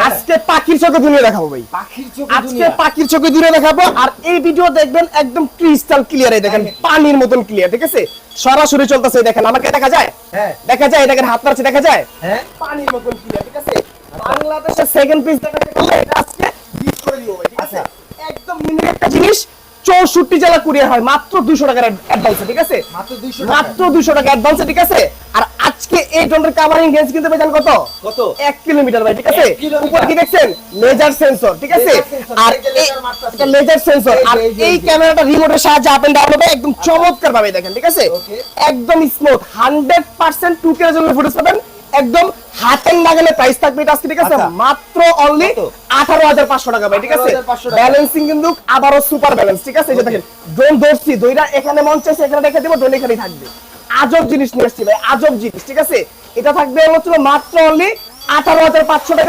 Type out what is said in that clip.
আজকে পাখির চোখে দুনিয়া দেখাবো ভাই, আজকে পাখির চোখে দুনিয়া দেখাবো। আর এই ভিডিও দেখবেন একদম ক্রিস্টাল ক্লিয়ার, এই দেখেন পানির মতন ক্লিয়ার, ঠিক আছে? সরাসরি চলতেছে, দেখেন আমাকে দেখা যায়, দেখা যায়, দেখেন হাত নাড়ছে দেখা যায়, পানির মতন ক্লিয়ার, ঠিক আছে? বাংলাদেশের সেকেন্ড পিস দেখাতে গেলে এটা আজকে গিফট করে দিব ভাই, ঠিক আছে? একদম মিনিমাম একটা জিনিস 64 জেলা কুরিয়ার হয় মাত্র 200 টাকার অ্যাডভান্সে, ঠিক আছে? মাত্র 200 টাকা অ্যাডভান্সে, ঠিক আছে? আর আজকে এই ধরনের কাভারিং রেঞ্জ কিনতে পেয়েছেন কত 1 কিলোমিটার ভাই, ঠিক আছে? উপর কি দেখছেন লেজার সেন্সর, ঠিক আছে? আর এটা লেজার সেন্সর, আর এই ক্যামেরাটা রিমোটের সাহায্যে আপ এন্ড ডাউন হবে একদম চমৎকার ভাবে, দেখেন, ঠিক আছে? একদম স্মুথ 100% 2K রেজোলিউশন ফুটেজ পাবেন, একদম হাতের লাগালে প্রাইস থাকবে এটা আজকে, ঠিক আছে? মাত্র অনলি 18500 টাকা ভাই, ঠিক আছে? ব্যালেন্সিং কিন্তু আবারো সুপার ব্যালেন্স, ঠিক আছে? এই যে দেখেন ড্রোন ধরছি, দুইটা এখানে মঞ্চ আছে, এখানে রেখে দেব, ড্রোন এখানেই থাকবে। আজব জিনিস নিয়ে আসছি ভাই, আজব জিনিস, ঠিক আছে? এটা থাকবে হচ্ছে মাত্র অনলি 18500 টাকা।